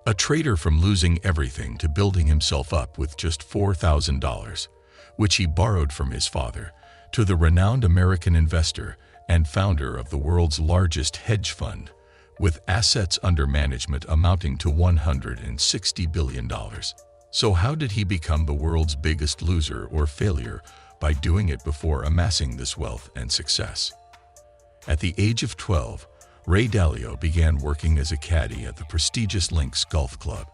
A trader from losing everything to building himself up with just $4,000, which he borrowed from his father, to the renowned American investor and founder of the world's largest hedge fund, with assets under management amounting to $160 billion. So how did he become the world's biggest loser or failure by doing it before amassing this wealth and success? At the age of 12, Ray Dalio began working as a caddy at the prestigious Links Golf Club,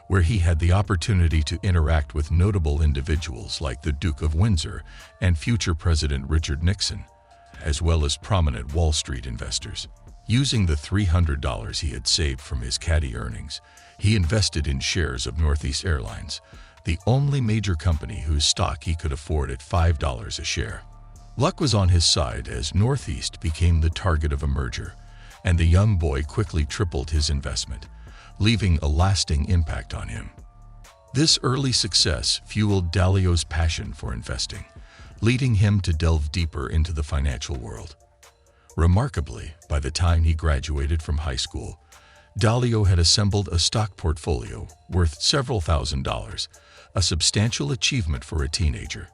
where he had the opportunity to interact with notable individuals like the Duke of Windsor and future President Richard Nixon, as well as prominent Wall Street investors. Using the $300 he had saved from his caddy earnings, he invested in shares of Northeast Airlines, the only major company whose stock he could afford at $5 a share. Luck was on his side as Northeast became the target of a merger, and the young boy quickly tripled his investment, leaving a lasting impact on him. This early success fueled Dalio's passion for investing, leading him to delve deeper into the financial world. Remarkably, by the time he graduated from high school, Dalio had assembled a stock portfolio worth several $1,000s, a substantial achievement for a teenager.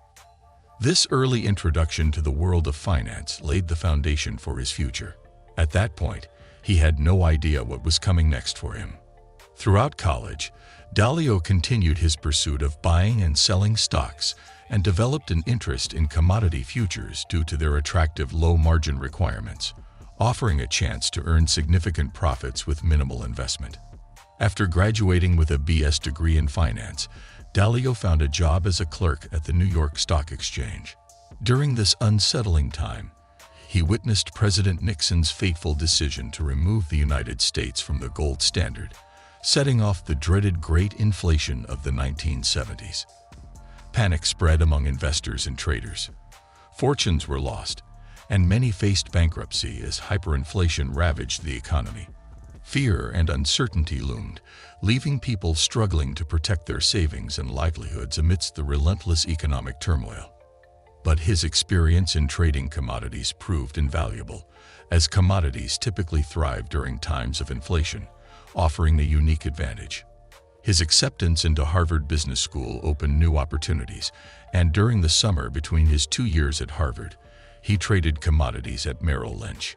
This early introduction to the world of finance laid the foundation for his future. At that point, he had no idea what was coming next for him. Throughout college, Dalio continued his pursuit of buying and selling stocks and developed an interest in commodity futures due to their attractive low-margin requirements, offering a chance to earn significant profits with minimal investment. After graduating with a BS degree in finance, Dalio found a job as a clerk at the New York Stock Exchange. During this unsettling time, he witnessed President Nixon's fateful decision to remove the United States from the gold standard, setting off the dreaded Great Inflation of the 1970s. Panic spread among investors and traders. Fortunes were lost, and many faced bankruptcy as hyperinflation ravaged the economy. Fear and uncertainty loomed, leaving people struggling to protect their savings and livelihoods amidst the relentless economic turmoil. But his experience in trading commodities proved invaluable, as commodities typically thrive during times of inflation, offering a unique advantage. His acceptance into Harvard Business School opened new opportunities, and during the summer between his 2 years at Harvard, he traded commodities at Merrill Lynch.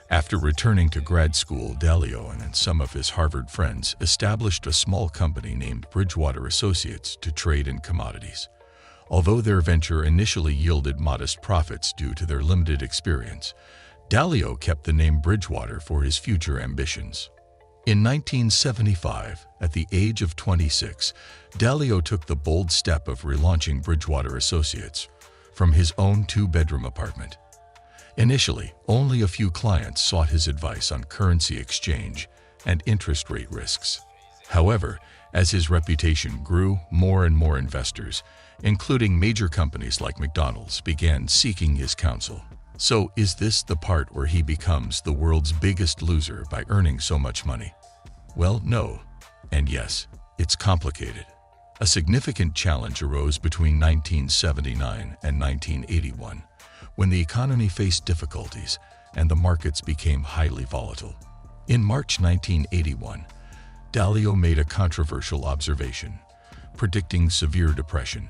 After returning to grad school, Dalio and some of his Harvard friends established a small company named Bridgewater Associates to trade in commodities. Although their venture initially yielded modest profits due to their limited experience, Dalio kept the name Bridgewater for his future ambitions. In 1975, at the age of 26, Dalio took the bold step of relaunching Bridgewater Associates from his own 2-bedroom apartment. Initially, only a few clients sought his advice on currency exchange and interest rate risks. However, as his reputation grew, more and more investors, including major companies like McDonald's, began seeking his counsel. So, is this the part where he becomes the world's biggest loser by earning so much money? Well, no. And yes, it's complicated. A significant challenge arose between 1979 and 1981, when the economy faced difficulties and the markets became highly volatile. In March 1981, Dalio made a controversial observation, predicting severe depression,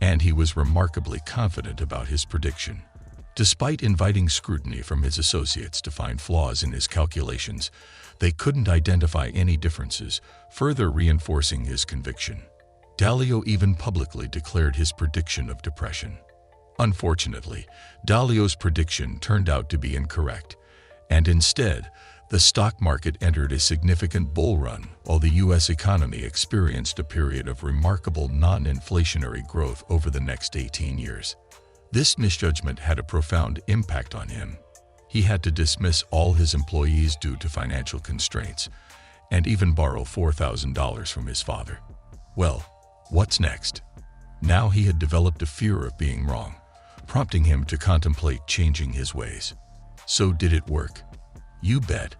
and he was remarkably confident about his prediction. Despite inviting scrutiny from his associates to find flaws in his calculations, they couldn't identify any differences, further reinforcing his conviction. Dalio even publicly declared his prediction of depression. Unfortunately, Dalio's prediction turned out to be incorrect, and instead, the stock market entered a significant bull run while the U.S. economy experienced a period of remarkable non-inflationary growth over the next 18 years. This misjudgment had a profound impact on him. He had to dismiss all his employees due to financial constraints, and even borrow $4,000 from his father. Well, what's next? Now he had developed a fear of being wrong, prompting him to contemplate changing his ways. So did it work? You bet.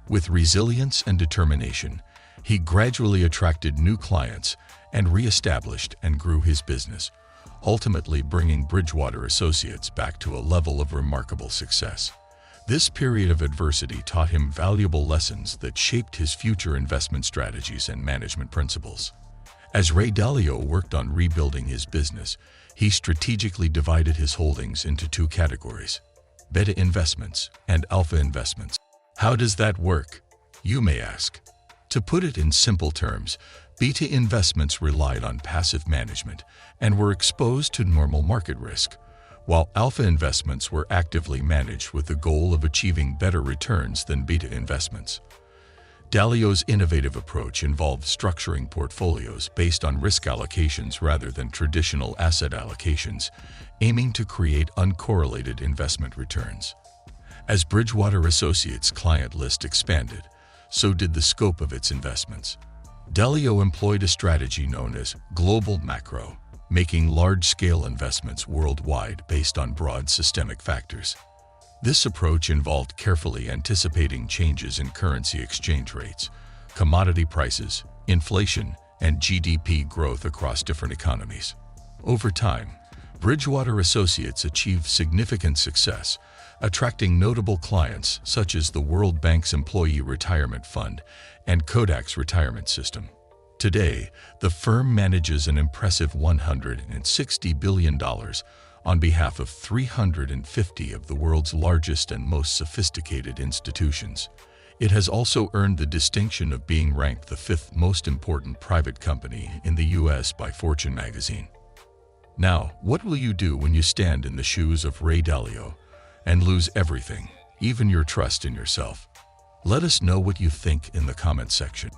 With resilience and determination, he gradually attracted new clients and re-established and grew his business, ultimately bringing Bridgewater Associates back to a level of remarkable success. This period of adversity taught him valuable lessons that shaped his future investment strategies and management principles. As Ray Dalio worked on rebuilding his business, he strategically divided his holdings into two categories: beta investments and alpha investments. How does that work, you may ask? To put it in simple terms, beta investments relied on passive management and were exposed to normal market risk, while alpha investments were actively managed with the goal of achieving better returns than beta investments. Dalio's innovative approach involved structuring portfolios based on risk allocations rather than traditional asset allocations, aiming to create uncorrelated investment returns. As Bridgewater Associates' client list expanded, so did the scope of its investments. Dalio employed a strategy known as global macro, making large-scale investments worldwide based on broad systemic factors. This approach involved carefully anticipating changes in currency exchange rates, commodity prices, inflation, and GDP growth across different economies. Over time, Bridgewater Associates achieved significant success, attracting notable clients such as the World Bank's Employee Retirement Fund and Kodak's retirement system. Today, the firm manages an impressive $160 billion on behalf of 350 of the world's largest and most sophisticated institutions. It has also earned the distinction of being ranked the fifth most important private company in the U.S. by Fortune magazine. Now, what will you do when you stand in the shoes of Ray Dalio and lose everything, even your trust in yourself? Let us know what you think in the comment section.